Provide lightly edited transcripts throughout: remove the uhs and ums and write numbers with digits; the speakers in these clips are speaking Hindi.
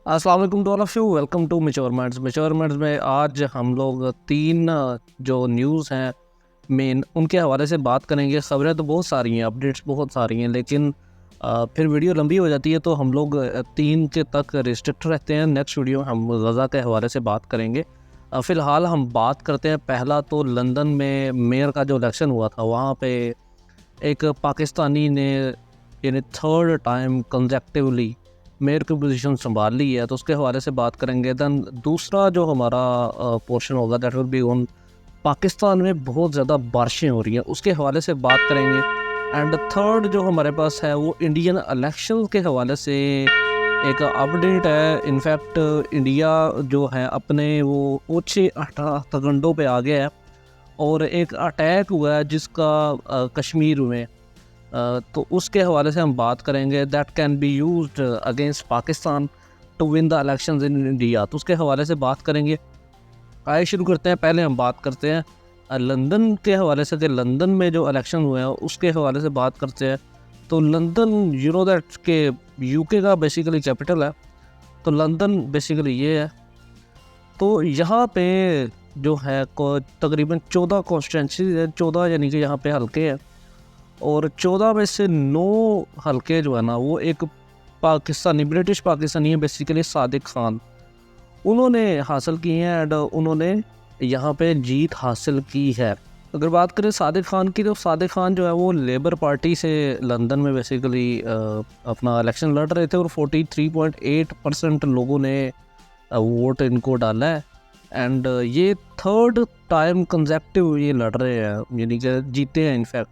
अस्सलाम वालेकुम to all of you. Welcome to mature minds में आज हम लोग तीन जो न्यूज़ हैं मेन उनके हवाले से बात करेंगे। ख़बरें तो बहुत सारी हैं, अपडेट्स बहुत सारी हैं, लेकिन फिर वीडियो लंबी हो जाती है तो हम लोग तीन के तक रिस्ट्रिक्ट रहते हैं। नेक्स्ट वीडियो हम गज़ा के हवाले से बात करेंगे। फ़िलहाल हम बात करते हैं। पहला तो लंदन में मेयर का जो इलेक्शन हुआ था, वहाँ पे एक पाकिस्तानी ने यानी थर्ड टाइम कंसेक्टिवली मेयर की पोजीशन संभाल ली है, तो उसके हवाले से बात करेंगे। दैन दूसरा जो हमारा पोर्शन होगा that will be on Pakistan में बहुत ज़्यादा बारिशें हो रही हैं, उसके हवाले से बात करेंगे। एंड थर्ड जो हमारे पास है वो इंडियन इलेक्शन के हवाले से एक अपडेट है। इनफैक्ट इंडिया जो है अपने वो ऊँचे तगंडों पे आ गया है और एक अटैक हुआ है जिसका कश्मीर में, तो उसके हवाले से हम बात करेंगे। That can be used against Pakistan to win the elections in India, तो उसके हवाले से बात करेंगे। आइए शुरू करते हैं। पहले हम बात करते हैं लंदन के हवाले से कि लंदन में जो इलेक्शन हुए हैं उसके हवाले से बात करते हैं। तो लंदन यू नो दैट के यूके का बेसिकली कैपिटल है, तो लंदन बेसिकली ये है। तो यहाँ पे जो है तकरीबन 14 कॉन्स्टिट्यूंसी है, 14 यानी कि यहाँ पे हल्के हैं, और 14 में से 9 हल्के जो है ना वो एक पाकिस्तानी ब्रिटिश पाकिस्तानी है, बेसिकली सादिक खान, उन्होंने हासिल की हैं। एंड उन्होंने यहाँ पे जीत हासिल की है। अगर बात करें सादिक खान की, तो सादिक खान जो है वो लेबर पार्टी से लंदन में बेसिकली अपना इलेक्शन लड़ रहे थे और 43.8% लोगों ने वोट इनको डाला है। एंड ये थर्ड टाइम कंसेक्टिव ये लड़ रहे हैं, यानी कि जीते हैं। इनफैक्ट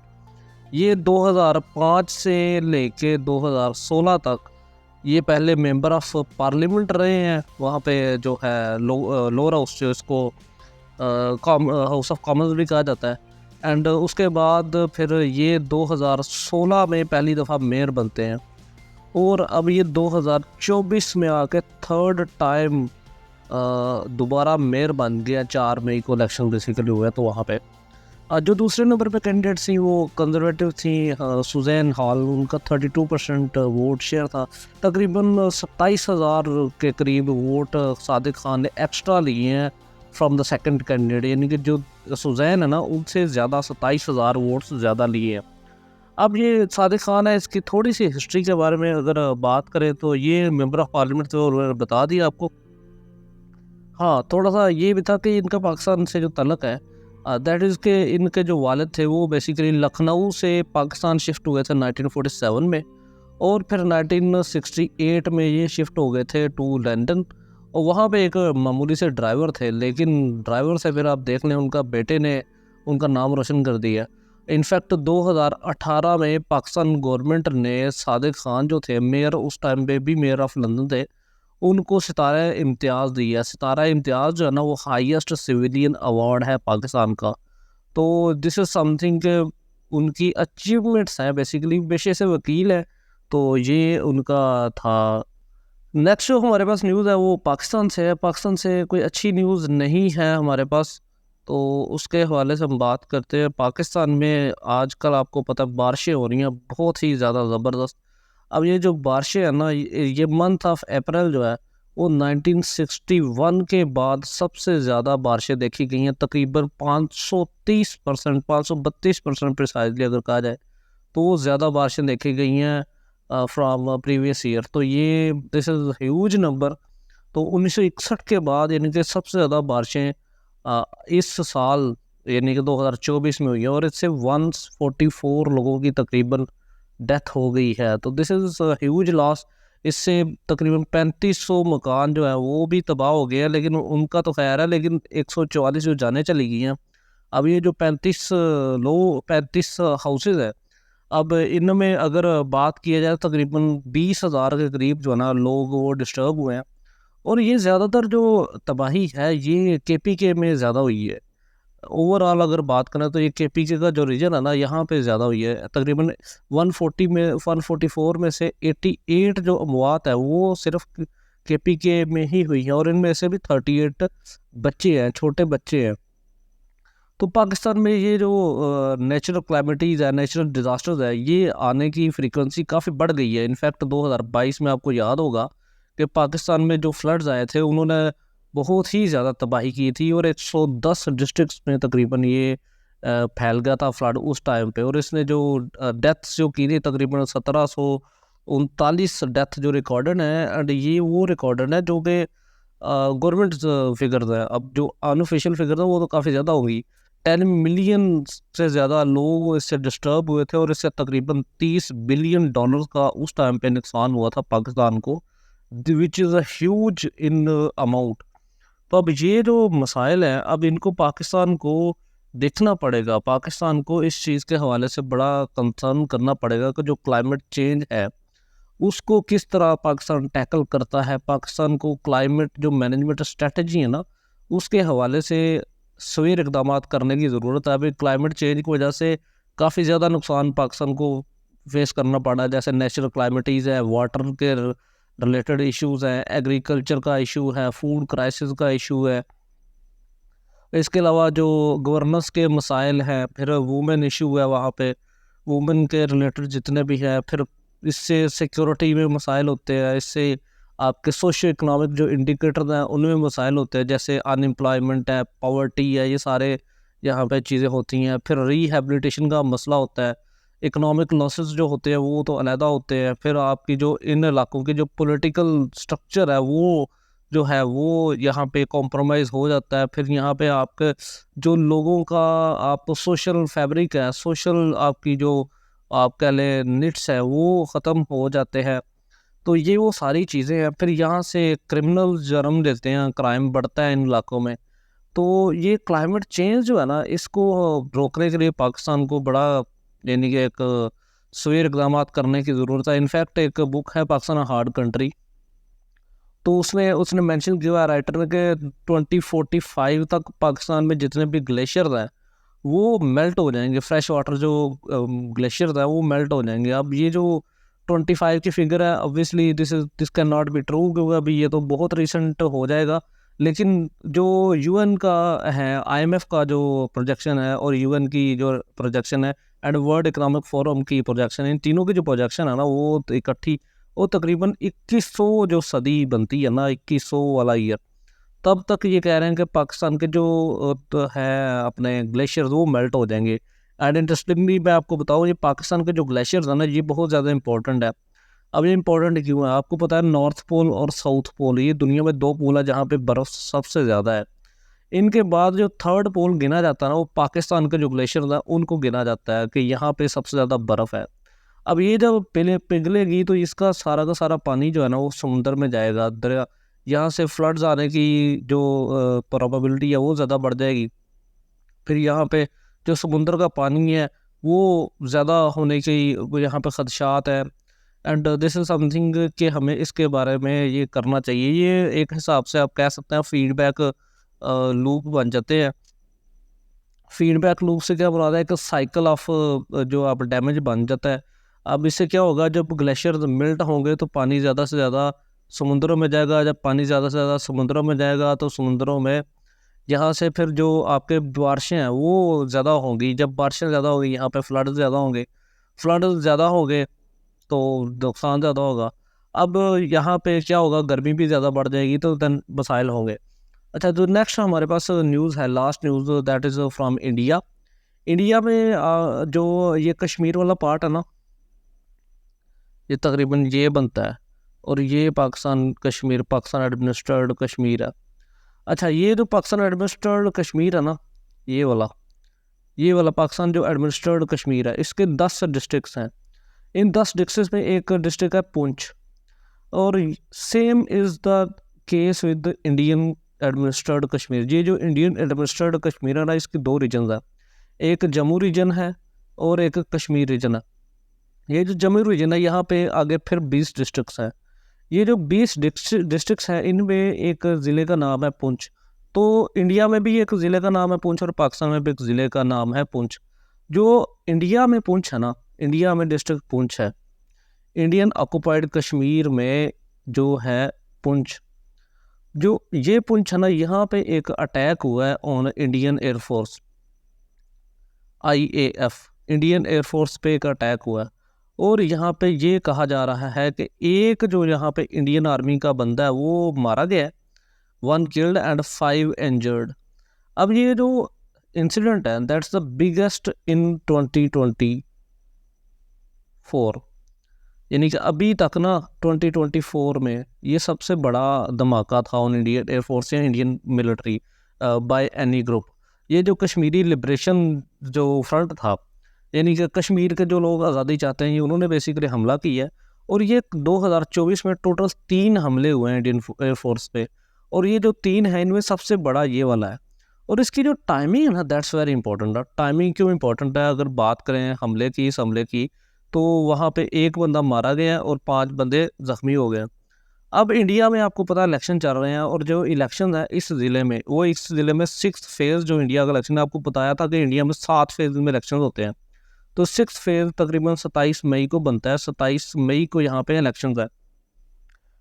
ये 2005 से लेके 2016 तक ये पहले मेंबर ऑफ पार्लियामेंट रहे हैं। वहाँ पे जो है लोअर हाउस, जो इसको हाउस ऑफ कॉमन्स भी कहा जाता है। एंड उसके बाद फिर ये 2016 में पहली दफ़ा मेयर बनते हैं और अब ये 2024 में आके थर्ड टाइम दोबारा मेयर बन गया। 4 मई को इलेक्शन बेसिकली हुआ, तो वहाँ पे जो दूसरे नंबर पे कैंडिडेट थी वो कंजर्वेटिव थी, सुजैन हॉल, उनका 32% वोट शेयर था। तकरीबन 27,000 के करीब वोट सादिक खान ने एक्स्ट्रा लिए हैं फ्रॉम द सेकंड कैंडिडेट, यानी कि जो सुजैन है ना उनसे ज़्यादा 27,000 वोट्स ज़्यादा लिए हैं। अब ये सादिक खान है, इसकी थोड़ी सी हिस्ट्री के बारे में अगर बात करें तो ये मेंबर ऑफ पार्लियामेंट तो उन्होंने बता दिया आपको। हाँ, थोड़ा-सा ये भी था कि इनका पाकिस्तान से जो तल्लुक़ है, दैट इज़ के इनके जो वालिद थे वो बेसिकली लखनऊ से पाकिस्तान शिफ्ट हुए थे 1947 में, और फिर 1968 में ये शिफ्ट हो गए थे टू लंदन, और वहाँ पे एक मामूली से ड्राइवर थे, लेकिन ड्राइवर से फिर आप देख लें उनका बेटे ने उनका नाम रोशन कर दिया। इनफैक्ट 2018 में पाकिस्तान गवर्नमेंट ने सादिक खान जो थे मेयर, उस टाइम पे भी मेयर ऑफ लंदन थे, उनको सितारा इम्तियाज़ दिया। सितारा इम्तियाज़ जो है ना वो हाईएस्ट सिविलियन अवार्ड है पाकिस्तान का। तो दिस इज़ समथिंग के उनकी अचीवमेंट्स हैं। बेसिकली पेशे से वकील है, तो ये उनका था। नेक्स्ट जो हमारे पास न्यूज़ है वो पाकिस्तान से है। पाकिस्तान से कोई अच्छी न्यूज़ नहीं है हमारे पास, तो उसके हवाले से हम बात करते हैं। पाकिस्तान में आजकल आपको पता है बारिशें हो रही हैं बहुत ही ज़्यादा ज़बरदस्त। अब ये जो बारिशें हैं ना, ये मंथ ऑफ अप्रैल जो है वो 1961 के बाद सबसे ज़्यादा बारिशें देखी गई हैं। तकरीबन 530%, 532% प्रिसाइजली अगर कहा जाए तो वो ज़्यादा बारिशें देखी गई हैं फ्रॉम प्रीवियस ईयर। तो ये दिस इज़ ह्यूज नंबर। तो 1961 के बाद यानी कि सबसे ज़्यादा बारिशें इस साल यानी कि 2024 में हुई है, और इससे 144 लोगों की तकरीबन डेथ हो गई है। तो दिस इज़ ह्यूज लॉस। इससे तकरीबन 3500 मकान जो है वो भी तबाह हो गए हैं, लेकिन उनका तो खैर है, लेकिन 144 जो जाने चली गई हैं। अब ये जो 35 हाउसेज है, अब इनमें अगर बात किया जाए तकरीबन 20,000 के करीब जो है ना लोग वो डिस्टर्ब हुए हैं, और ये ज़्यादातर जो तबाही है ये केपीके में ज़्यादा हुई है। ओवरऑल अगर बात करें तो ये केपीके का जो रीजन है ना यहाँ पे ज़्यादा हुई है। तकरीबन 144 में से 88 जो अमवात है वो सिर्फ केपीके में ही हुई है, और इनमें से भी 38 बच्चे हैं, छोटे बच्चे हैं। तो पाकिस्तान में ये जो नेचुरल क्लैमिटीज़ है, नेचुरल डिज़ास्टर्स है, ये आने की फ्रीक्वेंसी काफ़ी बढ़ गई है। इनफैक्ट 2022 में आपको याद होगा कि पाकिस्तान में जो फ्लड्स आए थे उन्होंने बहुत ही ज़्यादा तबाही की थी और 110 डिस्ट्रिक्ट्स में तकरीबन ये फैल गया था फ्लड उस टाइम पे। और इसने जो डेथ्स जो की थी तकरीबन 1739 डेथ जो रिकॉर्डेड है, एंड ये वो रिकॉर्डेड है जो कि गवर्नमेंट फिगर्स है। अब जो अनऑफिशियल फिगर है वो तो काफ़ी ज़्यादा होगी। 10 मिलियन से ज़्यादा लोग इससे डिस्टर्ब हुए थे और इससे तकरीबन $30 बिलियन का उस टाइम पे नुकसान हुआ था पाकिस्तान को, which is a huge in amount. तो अब ये जो मसाइल हैं, अब इनको पाकिस्तान को देखना पड़ेगा, पाकिस्तान को इस चीज़ के हवाले से बड़ा कंसर्न करना पड़ेगा कि जो क्लाइमेट चेंज है उसको किस तरह पाकिस्तान टैकल करता है। पाकिस्तान को क्लाइमेट जो मैनेजमेंट स्ट्रेटजी है ना, उसके हवाले से सवेर इकदाम करने की ज़रूरत है। अभी क्लाइमेट चेंज की वजह से काफ़ी ज़्यादा नुकसान पाकिस्तान को फेस करना पड़ा है, जैसे नेचुरल क्लाइमेटीज़ है, वाटर के रिलेटेड इश्यूज़ हैं, एग्रीकल्चर का इशू है, फूड क्राइसिस का इशू है। इसके अलावा जो गवर्नेंस के मसाइल हैं, फिर वुमेन इशू है, वहाँ पे वुमेन के रिलेटेड जितने भी हैं, फिर इससे सिक्योरिटी में मसाइल होते हैं, इससे आपके सोशो इकनॉमिक जो इंडिकेटर हैं उनमें मसाइल होते हैं, जैसे अनएम्प्लॉयमेंट है, पॉवर्टी है, ये सारे यहाँ पे चीज़ें होती हैं। फिर रिहेबिलिटेशन का मसला होता है, इकोनॉमिक लॉसेस जो होते हैं वो तो अलहदा होते हैं। फिर आपकी जो इन इलाकों की जो पॉलिटिकल स्ट्रक्चर है वो जो है वो यहाँ पे कॉम्प्रोमाइज़ हो जाता है। फिर यहाँ पे आपके जो लोगों का आप सोशल फैब्रिक है, सोशल आपकी जो आप कह लें निट्स है वो ख़त्म हो जाते हैं। तो ये वो सारी चीज़ें हैं। फिर यहाँ से क्रिमिनल जन्म लेते हैं, क्राइम बढ़ता है इन इलाकों में। तो ये क्लाइमेट चेंज जो है ना, इसको रोकने के लिए पाकिस्तान को बड़ा यानी कि एक सवेर इकदाम करने की ज़रूरत है। इनफैक्ट एक बुक है पाकिस्तान हार्ड कंट्री, तो उसमें उसने मेंशन किया हुआ है राइटर ने कि 2045 तक पाकिस्तान में जितने भी ग्लेशियर्स हैं वो मेल्ट हो जाएंगे। फ्रेश वाटर जो ग्लेशियर्स हैं वो मेल्ट हो जाएंगे। अब ये जो 25 की फिगर है, obviously this can not be true, क्योंकि अभी ये तो बहुत रिसेंट हो जाएगा। लेकिन जो यूएन का है, आईएमएफ का जो प्रोजेक्शन है और यूएन की जो प्रोजेक्शन है एंड वर्ल्ड इकोनॉमिक फोरम की प्रोजेक्शन है, इन तीनों की जो प्रोजेक्शन है ना वो इकट्ठी वो तकरीबन 2100 जो सदी बनती है ना, 2100 वाला ईयर, तब तक ये कह रहे हैं कि पाकिस्तान के जो तो है अपने ग्लेशियर्स वो मेल्ट हो जाएंगे। एंड इंटरेस्टिंगली मैं आपको बताऊँ, ये पाकिस्तान के जो ग्लेशियर्स हैं ना ये बहुत ज़्यादा इंपॉर्टेंट है। अब ये इंपॉर्टेंट क्यों है? आपको पता है नॉर्थ पोल और साउथ पोल, ये दुनिया में दो पोल है जहाँ पे बर्फ़ सबसे ज़्यादा है। इनके बाद जो थर्ड पोल गिना जाता है ना, वो पाकिस्तान के जो ग्लेशियर्स हैं उनको गिना जाता है कि यहाँ पे सबसे ज़्यादा बर्फ़ है। अब ये जब पहले पिघलेगी तो इसका सारा का सारा पानी जो है ना वो समुंदर में जाएगा, दरिया, यहाँ से फ्लड्स आने की जो प्रोबेबिलिटी है वो ज़्यादा बढ़ जाएगी। फिर यहाँ पे जो समुंदर का पानी है वो ज़्यादा होने की वो यहाँ पे ख़दशात है। एंड दिस इज़ समथिंग कि हमें इसके बारे में ये करना चाहिए। ये एक हिसाब से आप कह सकते हैं फीडबैक लूप बन जाते हैं। फीडबैक लूप से क्या मुराद है? एक साइकिल ऑफ जो आप डैमेज बन जाता है। अब इससे क्या होगा, जब ग्लेशियर मेल्ट होंगे तो पानी ज़्यादा से ज़्यादा समुद्रों में जाएगा। जब पानी ज़्यादा से ज़्यादा समुद्रों में जाएगा तो समुद्रों में यहाँ से फिर जो आपके बारिशें हैं वो ज़्यादा होंगी। जब बारिशें ज़्यादा होंगी यहाँ पे फ्लड ज़्यादा होंगे, फ्लड ज़्यादा होंगे तो नुकसान ज़्यादा होगा। अब यहाँ पे क्या होगा, गर्मी भी ज़्यादा बढ़ जाएगी तो देन मसाइल होंगे। अच्छा, तो नेक्स्ट हमारे पास न्यूज़ है, last news that is from India. India में जो ये कश्मीर वाला पार्ट है ना, ये तकरीबन ये बनता है और ये पाकिस्तान कश्मीर, पाकिस्तान एडमिनिस्ट्रेड कश्मीर है। अच्छा, ये जो पाकिस्तान एडमिनिस्ट्रेड कश्मीर है ना, ये वाला पाकिस्तान जो एडमिनिस्ट्रेड कश्मीर है, इसके 10 डिस्ट्रिक्ट्स हैं। इन 10 डिस्ट्रिक्ट्स में एक डिस्ट्रिक्ट है पुंछ। और same is the case with Indian administered Kashmir. ये जो इंडियन एडमिनिस्ट्रेड कश्मीर है ना, इसके दो रीजन है, एक जम्मू रीजन है और एक कश्मीर रीजन है। ये जो जम्मू रीजन है यहाँ पे आगे फिर 20 डिस्ट्रिक्ट्स हैं। ये जो 20 डिस्ट्रिक्ट्स हैं इनमें एक ज़िले का नाम है पुंछ। तो इंडिया में भी एक ज़िले का नाम है पुंछ और पाकिस्तान में भी एक ज़िले का नाम है पुंछ। जो इंडिया में पुंछ है ना, इंडिया में डिस्ट्रिक्ट पुंछ है। इंडियन ऑक्युपाइड कश्मीर में जो है पुंछ, जो ये पुंछ है ना, यहाँ पे एक अटैक हुआ है on Indian air force, IAF, Indian air force पे एक अटैक हुआ है। और यहाँ पे ये कहा जा रहा है कि एक जो यहाँ पे इंडियन आर्मी का बंदा है वो मारा गया है, 1 किल्ड एंड 5 इंजर्ड। अब ये जो इंसिडेंट है दैट्स द बिगेस्ट इन 2024, यानी कि अभी तक ना 2024 में ये सबसे बड़ा धमाका था ऑन इंडियन एयरफोर्स या Indian military by any group. ये जो कश्मीरी लिबरेशन जो फ्रंट था, यानी कि कश्मीर के जो लोग आज़ादी चाहते हैं, ये उन्होंने बेसिकली हमला किया है। और ये 2024 में टोटल 3 हमले हुए हैं इंडियन एयरफोर्स पे, और ये जो 3 है इनमें सबसे बड़ा ये वाला है। और इसकी जो टाइमिंग है ना दैट्स वेरी इंपॉर्टेंट है। टाइमिंग क्यों इंपॉर्टेंट है? अगर बात करें हमले की, इस हमले की, तो वहाँ पे एक बंदा मारा गया है और 5 बंदे ज़ख्मी हो गए हैं। अब इंडिया में आपको पता है इलेक्शन चल रहे हैं, और जो इलेक्शन है इस ज़िले में, वो इस ज़िले में 6th फेज़ जो इंडिया का इलेक्शन है, आपको बताया था कि इंडिया में 7 फेज़ में इलेक्शन होते हैं। तो 6th फेज़ तकरीबन 27 मई को बनता है, 27 मई को यहाँ पे इलेक्शन है।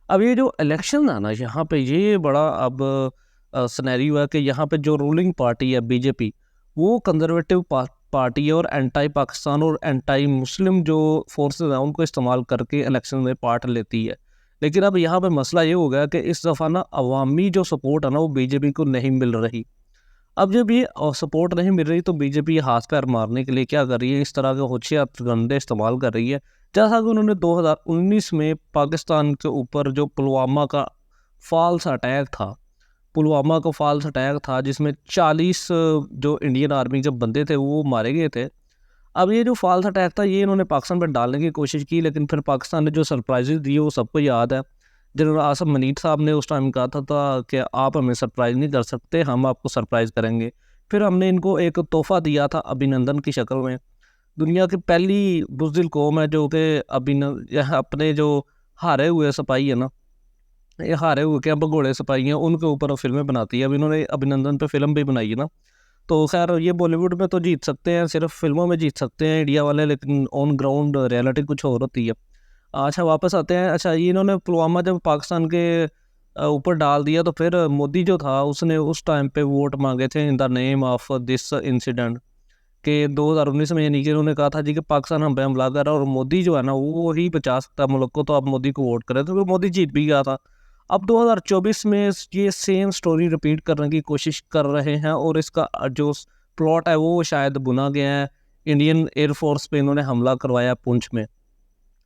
अब ये जो इलेक्शन है ना, यहाँ पे ये बड़ा अब सिनेरियो है कि यहाँ पे जो रूलिंग पार्टी है बीजेपी, वो कंजर्वेटिव पार्टी है और एंटी पाकिस्तान और एंटी मुस्लिम जो फोर्सेस हैं उनको इस्तेमाल करके इलेक्शन में पार्ट लेती है। लेकिन अब यहाँ पे मसला ये हो गया कि इस दफ़ा ना अवामी जो सपोर्ट है ना वो बीजेपी को नहीं मिल रही। अब जब ये सपोर्ट नहीं मिल रही तो बीजेपी हाथ पैर मारने के लिए क्या कर रही है, इस तरह के होशियार गंदे इस्तेमाल कर रही है। जैसा कि उन्होंने 2019 में पाकिस्तान के ऊपर जो पुलवामा का फॉल्स अटैक था, पुलवामा का फॉल्स अटैक था जिसमें 40 जो इंडियन आर्मी के बंदे थे वो मारे गए थे। अब ये जो फॉल्स अटैक था ये इन्होंने पाकिस्तान पर डालने की कोशिश की, लेकिन फिर पाकिस्तान ने जो सरप्राइजेज दिए वो सबको याद है। जनरल आसिम मनीर साहब ने उस टाइम कहा था कि आप हमें सरप्राइज़ नहीं कर सकते, हम आपको सरप्राइज़ करेंगे। फिर हमने इनको एक तोहफ़ा दिया था अभिनंदन की शक्ल में। दुनिया की पहली बुज़दिल कौम है जो कि यह अपने जो हारे हुए सिपाही है ना, ये हारे हुए क्या भगोड़े सिपाही हैं, उनके ऊपर फ़िल्में बनाती है। अब इन्होंने अभिनंदन पे फ़िल्म भी बनाई है ना। तो ख़ैर ये बॉलीवुड में तो जीत सकते हैं, सिर्फ़ फ़िल्मों में जीत सकते हैं इंडिया वाले, लेकिन ऑन ग्राउंड रियलिटी कुछ और होती है। अच्छा वापस आते हैं। अच्छा, ये इन्होंने पुलवामा जब पाकिस्तान के ऊपर डाल दिया तो फिर मोदी जो था उसने उस टाइम पे वोट मांगे थे in the name of this incident के 2019 में, यानी कि उन्होंने कहा था जी कि पाकिस्तान हम पे हमला कर रहा है और मोदी जो है ना वो ही बचा सकता है मुल्क को, तो आप मोदी को वोट करें, तो मोदी जीत भी गया था। अब 2024 में ये सेम स्टोरी रिपीट करने की कोशिश कर रहे हैं, और इसका जो प्लॉट है वो शायद बुना गया है। इंडियन एयरफोर्स पे इन्होंने हमला करवाया पुंछ में।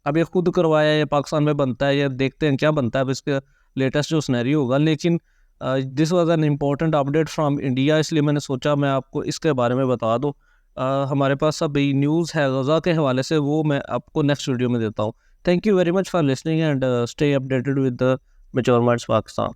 अब ये खुद करवाया या पाकिस्तान में बनता है, या देखते हैं क्या बनता है। अब इसका लेटेस्ट जो सिनेरियो होगा, लेकिन this was an important update from India, इसलिए मैंने सोचा मैं आपको इसके बारे में बता दूं। हमारे पास अभी न्यूज़ है गज़ा के हवाले से, वो मैं आपको नेक्स्ट वीडियो में देता हूँ। Thank you very much for listening and stay updated with the mature minds Pakistan.